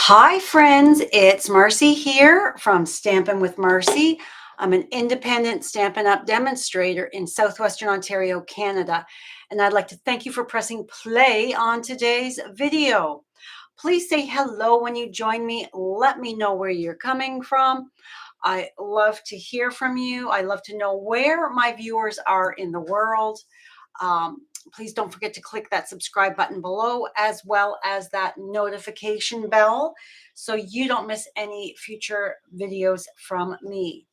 Hi, friends. It's Marcy here from Stampin' with Marcy. I'm an independent Stampin' Up! Demonstrator in Southwestern Ontario, Canada, and I'd like to thank you for pressing play on today's video. Please say hello when you join me. Let me know where you're coming from. I love to hear from you. I love to know where my viewers are in the world. Please don't forget to click that subscribe button below, as well as that notification bell, so you don't miss any future videos from me.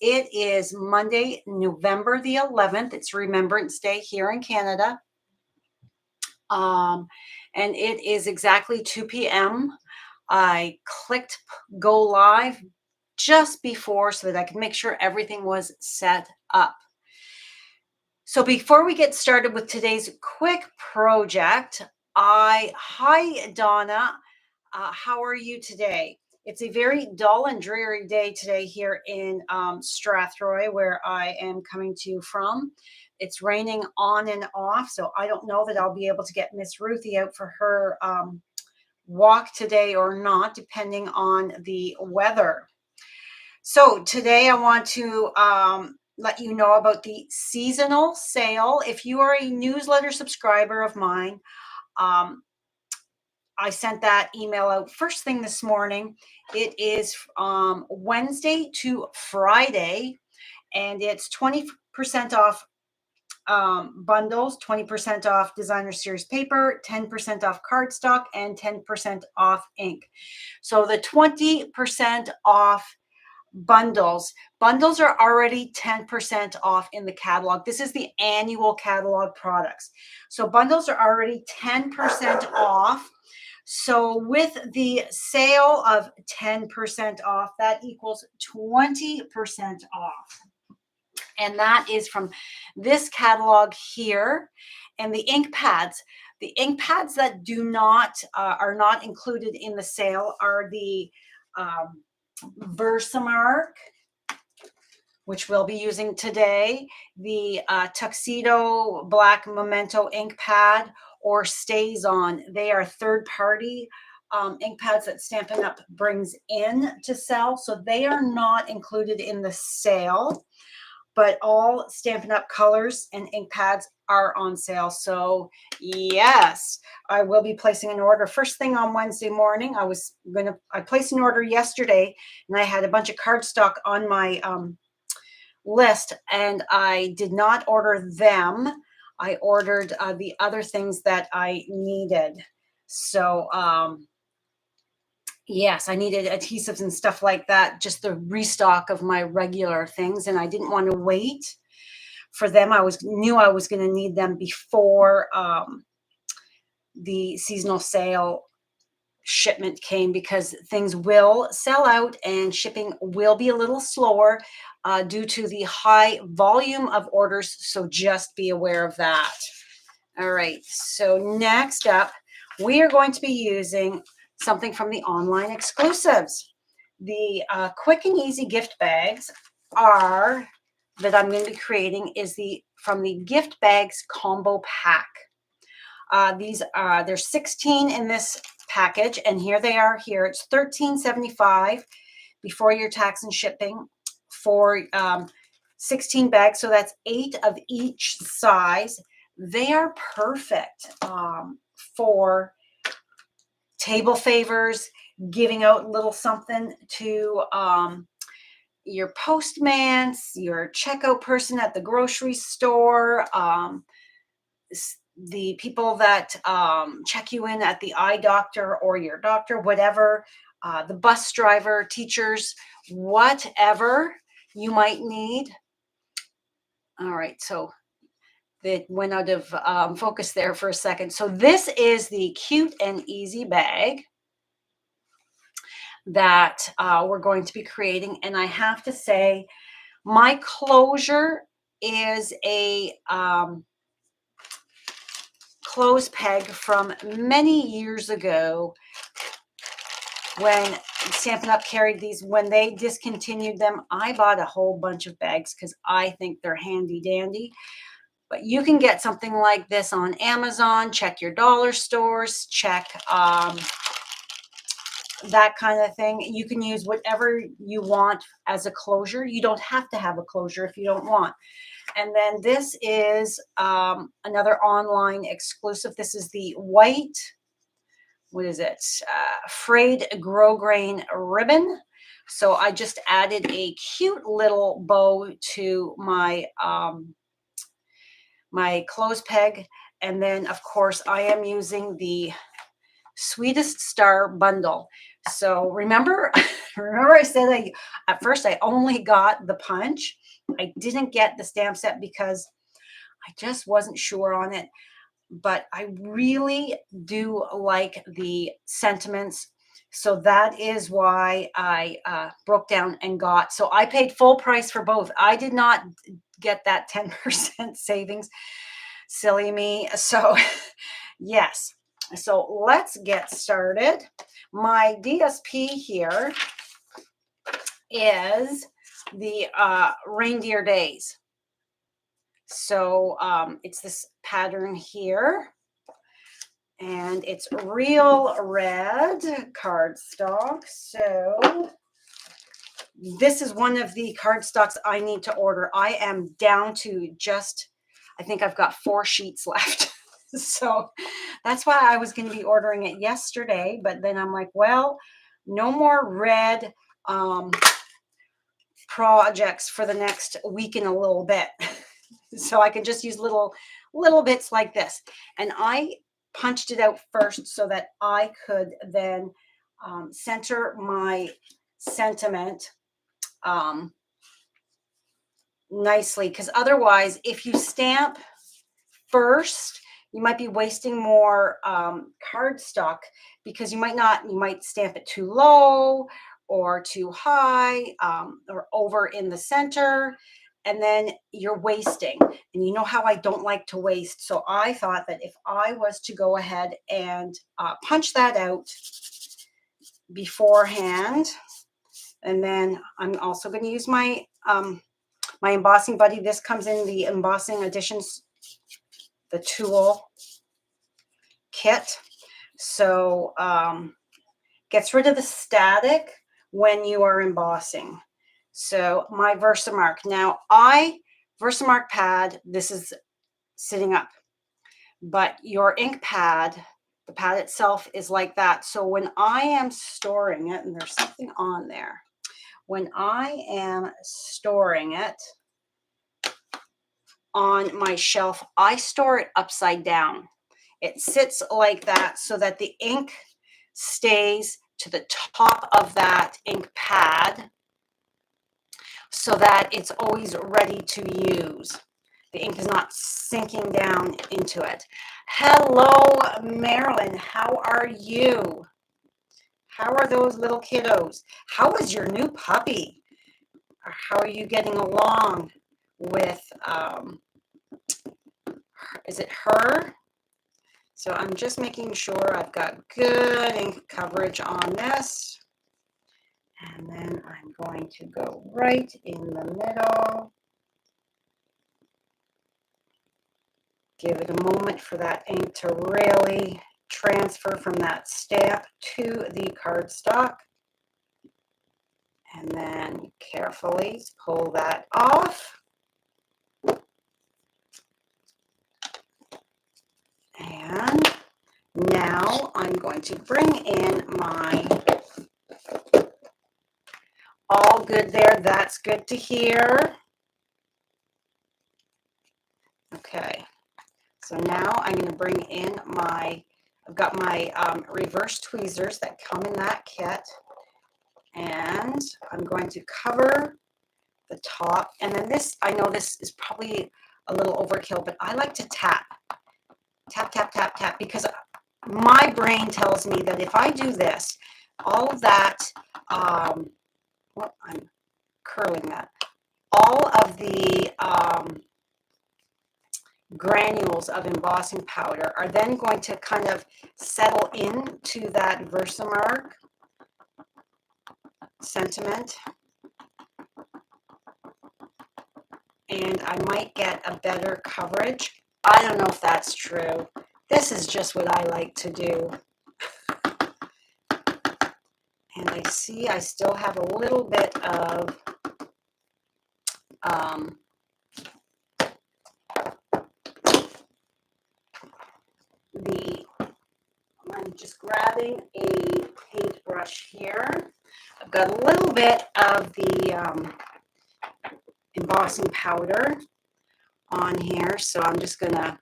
It is Monday, November the 11th. It's Remembrance Day here in Canada. And it is exactly 2 p.m. I clicked go live just before so that I could make sure everything was set up. So before we get started with today's quick project, hi Donna, how are you today? It's a very dull and dreary day today here in Strathroy, where I am coming to you from. It's raining on and off, so I don't know that I'll be able to get Miss Ruthie out for her walk today or not, depending on the weather. So today I want to let you know about the seasonal sale. If you are a newsletter subscriber of mine, I sent that email out first thing this morning. It is Wednesday to Friday, and it's 20% off bundles, 20% off designer series paper, 10% off cardstock, and 10% off ink. So the 20% off bundles are already 10% off in the catalog. This is the annual catalog products, so bundles are already 10% off. So with the sale of 10% off, that equals 20% off, and that is from this catalog here. And the ink pads that do not are not included in the sale are the Versamark, which we'll be using today, the Tuxedo Black Memento ink pad, or Stays On. They are third-party ink pads that Stampin' Up! Brings in to sell, so they are not included in the sale, but all Stampin' Up! Colors and ink pads are on sale. So yes, I will be placing an order first thing on Wednesday morning. I placed an order yesterday, and I had a bunch of cardstock on my list, and I did not order them. I ordered the other things that I needed. So yes, I needed adhesives and stuff like that, just the restock of my regular things, and I didn't want to wait for them. I knew I was going to need them before the seasonal sale shipment came, because things will sell out and shipping will be a little slower due to the high volume of orders. So just be aware of that. All right. So next up, we are going to be using something from the online exclusives. The quick and easy gift bags that I'm going to be creating is from the gift bags combo pack. There's 16 in this package, and here they are. Here it's $13.75 before your tax and shipping for 16 bags. So that's 8 of each size. They are perfect for table favors, giving out a little something to your postmans, your checkout person at the grocery store, the people that check you in at the eye doctor or your doctor, whatever, the bus driver, teachers, whatever you might need. All right, so that went out of focus there for a second. So this is the cute and easy bag that we're going to be creating. And I have to say, my closure is a clothes peg from many years ago when Stampin' Up! Carried these. When they discontinued them, I bought a whole bunch of bags because I think they're handy dandy. But you can get something like this on Amazon. Check your dollar stores. Check that kind of thing. You can use whatever you want as a closure. You don't have to have a closure if you don't want. And then this is another online exclusive. This is the white, what is it? Frayed grosgrain ribbon. So I just added a cute little bow to my my clothes peg. And then of course I am using the Sweetest Star bundle. So remember, remember I said at first I only got the punch. I didn't get the stamp set because I just wasn't sure on it. But I really do like the sentiments. So that is why I broke down and got. So I paid full price for both. I did not get that 10% savings. Silly me. So yes. So let's get started. My DSP here is the Reindeer Days. So it's this pattern here, and it's real red cardstock. So this is one of the cardstocks I need to order. I am down to just, I think I've got 4 sheets left. So that's why I was going to be ordering it yesterday, but then I'm like, well, no more red projects for the next week and a little bit. So I can just use little bits like this. And I punched it out first so that I could then center my sentiment nicely, because otherwise if you stamp first, you might be wasting more cardstock, because you might stamp it too low or too high or over in the center, and then you're wasting. And you know how I don't like to waste. So I thought that if I was to go ahead and punch that out beforehand, and then I'm also going to use my my embossing buddy. This comes in the embossing editions, the tool kit. So gets rid of the static when you are embossing. So my Versamark. Now Versamark pad, this is sitting up, but your ink pad, the pad itself is like that. So when I am storing it, and there's something on there, when I am storing it on my shelf, I store it upside down. It sits like that so that the ink stays to the top of that ink pad, so that it's always ready to use. The ink is not sinking down into it. Hello, Marilyn. How are you? How are those little kiddos? How is your new puppy? How are you getting along with, is it her? So I'm just making sure I've got good ink coverage on this. And then I'm going to go right in the middle. Give it a moment for that ink to really transfer from that stamp to the cardstock. And then carefully pull that off. And now I'm going to bring in my, all good there. That's good to hear. Okay. So now I'm going to bring in my, I've got my reverse tweezers that come in that kit. And I'm going to cover the top. And then this, I know this is probably a little overkill, but I like to tap. Tap, tap, tap, tap, because my brain tells me that if I do this, all of that, well, I'm curling that, all of the granules of embossing powder are then going to kind of settle into that Versamark sentiment. And I might get a better coverage. I don't know if that's true. This is just what I like to do. see I still have a little bit of I'm just grabbing a paintbrush here. I've got a little bit of the embossing powder on here, so I'm just gonna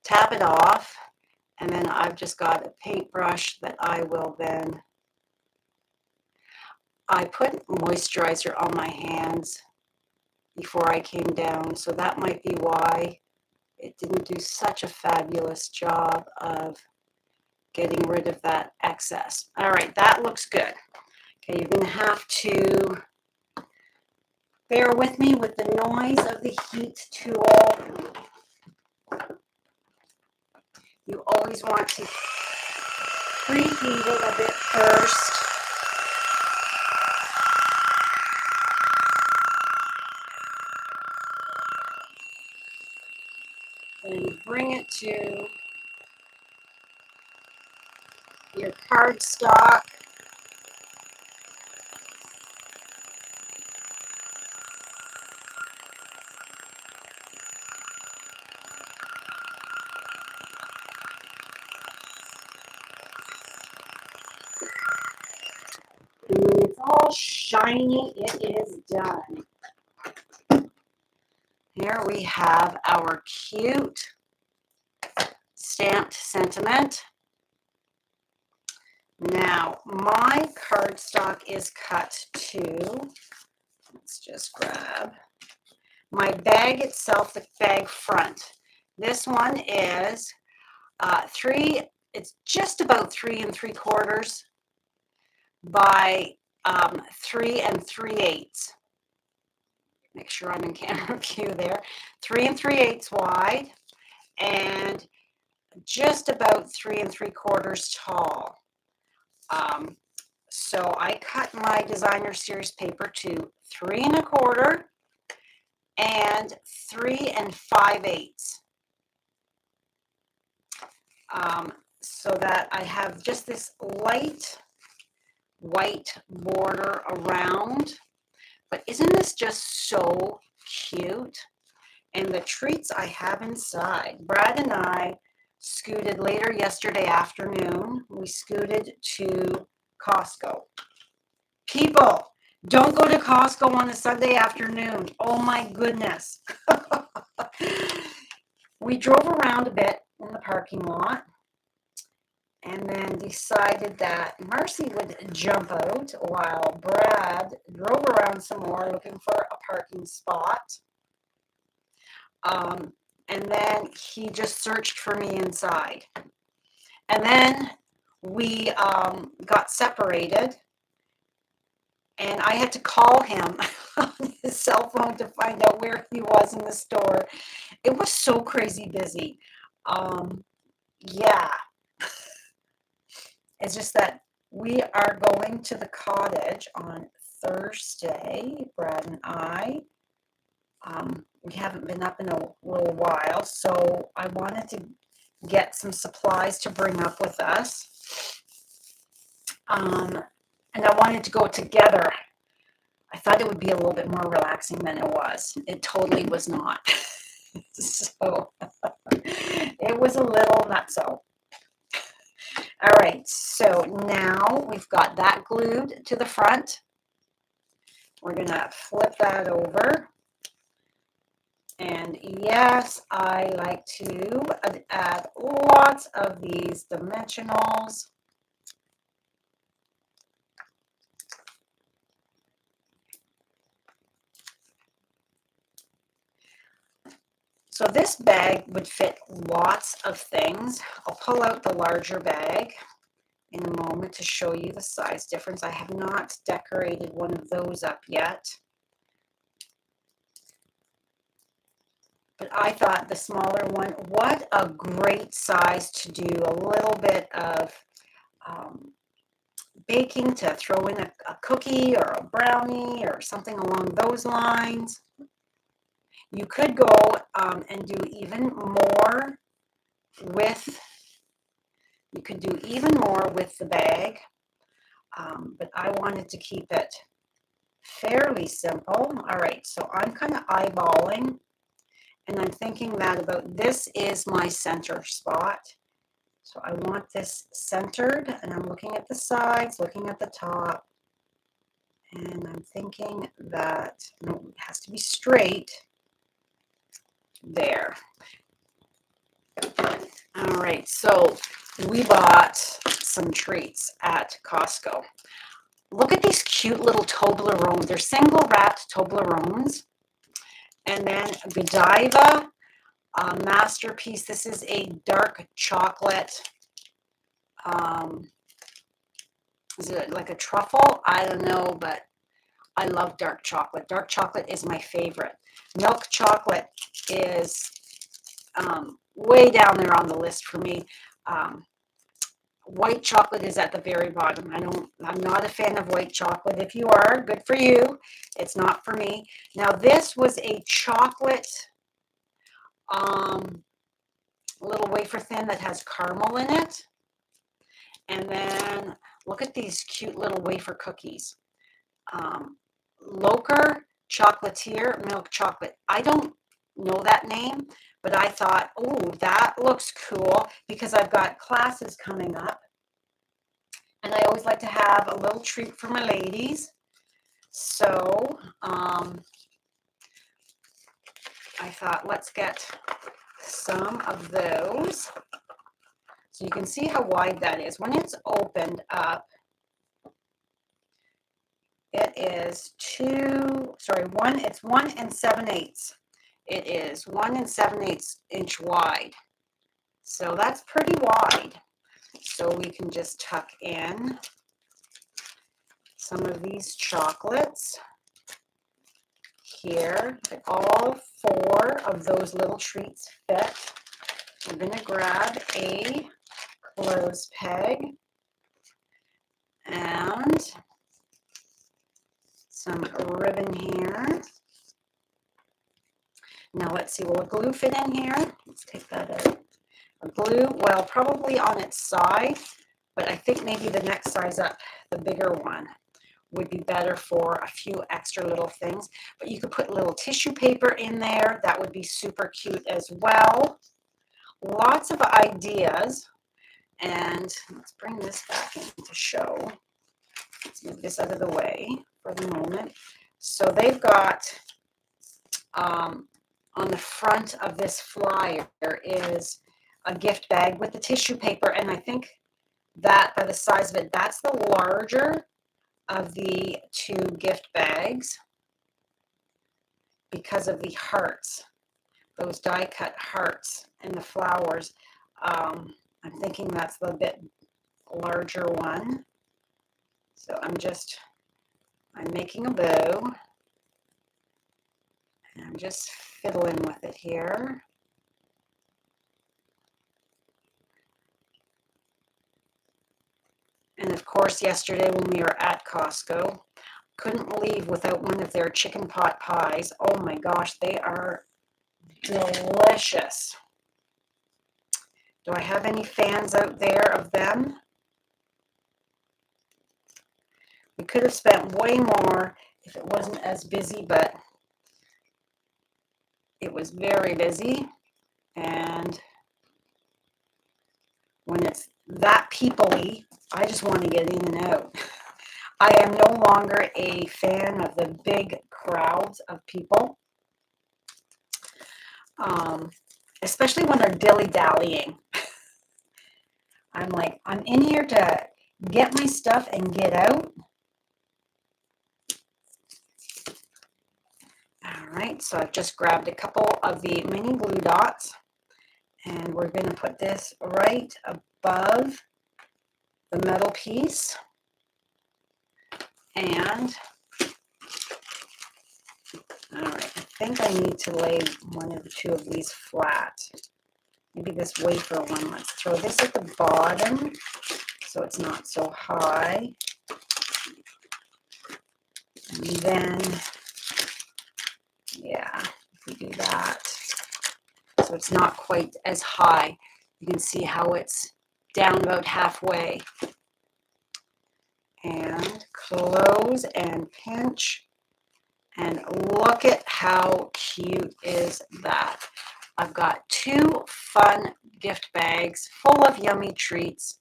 tap it off, and then I've just got a paintbrush that I will then, I put moisturizer on my hands before I came down, so that might be why it didn't do such a fabulous job of getting rid of that excess. All right, that looks good. Okay, you're gonna have to bear with me with the noise of the heat tool. You always want to preheat it a bit first. And bring it to your cardstock. And when it's all shiny, it is done. Here we have our cute stamped sentiment. Now, my cardstock is cut to, let's just grab my bag itself, the bag front. This one is it's just about 3 3/4 by 3 3/8. Make sure I'm in camera view there. 3 3/8 wide and just about 3 3/4 tall. So I cut my designer series paper to 3 1/4 and 3 5/8. So that I have just this light white border around. But isn't this just so cute? And the treats I have inside. Brad and I scooted later yesterday afternoon. We scooted to Costco. People, don't go to Costco on a Sunday afternoon. Oh my goodness. We drove around a bit in the parking lot and then decided that Marcy would jump out while Brad drove around some more looking for a parking spot. And then he just searched for me inside. And then we got separated. And I had to call him on his cell phone to find out where he was in the store. It was so crazy busy. Yeah. It's just that we are going to the cottage on Thursday, Brad and I. We haven't been up in a little while, so I wanted to get some supplies to bring up with us. And I wanted to go together. I thought it would be a little bit more relaxing than it was. It totally was not. So it was a little nutso. All right, so now we've got that glued to the front. We're going to flip that over. And yes, I like to add lots of these dimensionals. So this bag would fit lots of things. I'll pull out the larger bag in a moment to show you the size difference. I have not decorated one of those up yet. But I thought the smaller one, what a great size to do a little bit of baking, to throw in a cookie or a brownie or something along those lines. You could go and do even more with, the bag. but I wanted to keep it fairly simple. All right, so I'm kind of eyeballing, and I'm thinking that about this is my center spot. So I want this centered, and I'm looking at the sides, looking at the top, and I'm thinking that no, it has to be straight there. All right, so we bought some treats at Costco. Look at these cute little Toblerones. They're single wrapped Toblerones. And then Godiva Masterpiece. This is a dark chocolate. Is it like a truffle? I don't know, but I love dark chocolate. Dark chocolate is my favorite. Milk chocolate is way down there on the list for me. White chocolate is at the very bottom. I'm not a fan of white chocolate. If you are, good for you. It's not for me. Now this was a chocolate little wafer thin that has caramel in it. And then look at these cute little wafer cookies. Loker Chocolatier Milk Chocolate. I don't know that name, but I thought, oh, that looks cool because I've got classes coming up. And I always like to have a little treat for my ladies. So I thought, let's get some of those. So you can see how wide that is. When it's opened up, it is it's 1 7/8. It is 1 7/8 inch wide. So that's pretty wide. So we can just tuck in some of these chocolates here. All 4 of those little treats fit. I'm going to grab a clothes peg and some ribbon here. Now let's see, will a glue fit in here? Let's take that out. A glue, well, probably on its side, but I think maybe the next size up, the bigger one, would be better for a few extra little things. But you could put little tissue paper in there. That would be super cute as well. Lots of ideas. And let's bring this back into show. Let's move this out of the way for the moment. So they've got on the front of this flyer is a gift bag with the tissue paper, and I think that by the size of it, that's the larger of the 2 gift bags because of the hearts, those die cut hearts and the flowers. I'm thinking that's the bit larger one. So I'm making a bow, and I'm just fiddling with it here. And of course, yesterday when we were at Costco, couldn't leave without one of their chicken pot pies. Oh my gosh, they are delicious. Do I have any fans out there of them? We could have spent way more if it wasn't as busy, but it was very busy. And when it's that people-y, I just want to get in and out. I am no longer a fan of the big crowds of people, especially when they're dilly-dallying. I'm like, I'm in here to get my stuff and get out. All right, so I've just grabbed a couple of the mini glue dots, and we're going to put this right above the metal piece. And all right, I think I need to lay 1 or 2 of these flat. Maybe this wafer one. Let's throw this at the bottom so it's not so high. And then, yeah, if we do that, so it's not quite as high. You can see how it's down about halfway. And close and pinch. And look at how cute is that. I've got 2 fun gift bags full of yummy treats,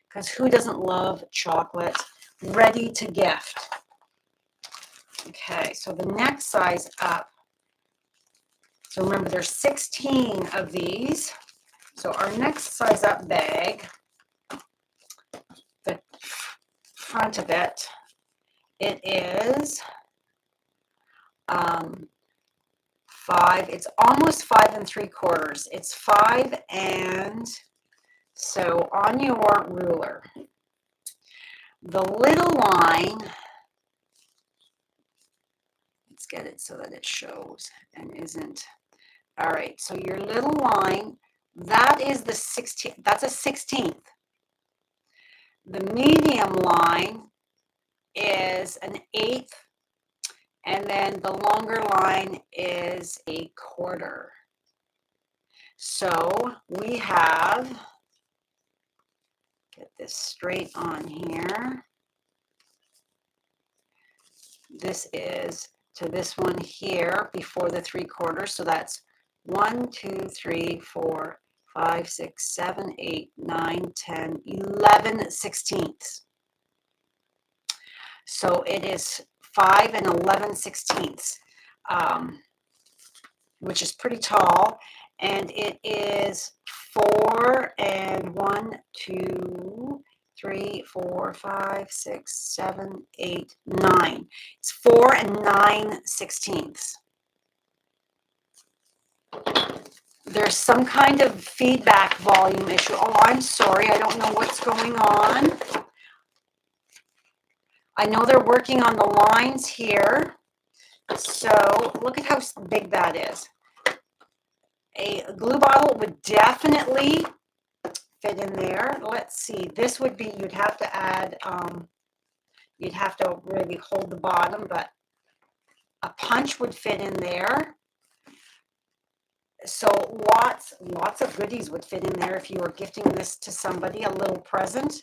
because who doesn't love chocolate, ready to gift. Okay, so the next size up. So remember, there's 16 of these. So our next size up bag, the front of it, it is 5. It's almost 5 3/4. It's 5, and so on your ruler, the little line, let's get it so that it shows and isn't. All right, so your little line, that is the 16th. That's a 16th. The medium line is an 1/8, and then the longer line is a 1/4. So we have, get this straight on here. This is to this one here before the 3/4. So that's 1, 2, 3, 4, 5, 6, 7, 8, 9, 10, 11 16ths. So it is 5 and 11 16ths, which is pretty tall. And it is 4 and 1, 2, 3, 4, 5, 6, 7, 8, 9. It's 4 and 9 16ths. There's some kind of feedback volume issue. Oh, I'm sorry. I don't know what's going on. I know they're working on the lines here. So look at how big that is. A glue bottle would definitely fit in there. Let's see. This would be, you'd have to add, you'd have to really hold the bottom, but a punch would fit in there. So lots of goodies would fit in there if you were gifting this to somebody, a little present,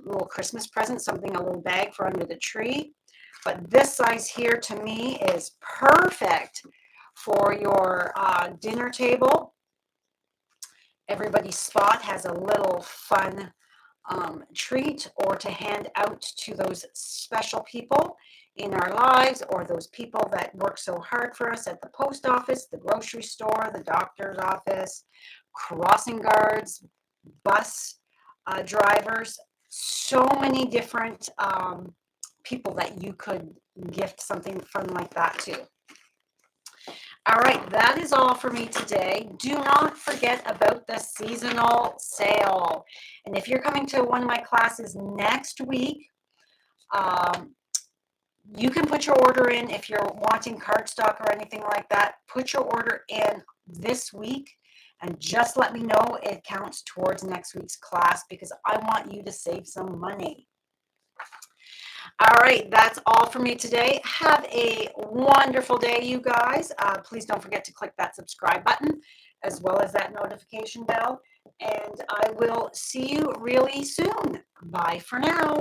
little Christmas present, something, a little bag for under the tree. But this size here to me is perfect for your dinner table. Everybody's spot has a little fun treat, or to hand out to those special people in our lives, or those people that work so hard for us at the post office, the grocery store, the doctor's office, crossing guards, bus drivers, so many different people that you could gift something fun like that to. All right, that is all for me today. Do not forget about the seasonal sale. And if you're coming to one of my classes next week, you can put your order in. If you're wanting cardstock or anything like that, put your order in this week and just let me know. It counts towards next week's class because I want you to save some money. All right, that's all for me today. Have a wonderful day, you guys. Please don't forget to click that subscribe button as well as that notification bell. And I will see you really soon. Bye for now.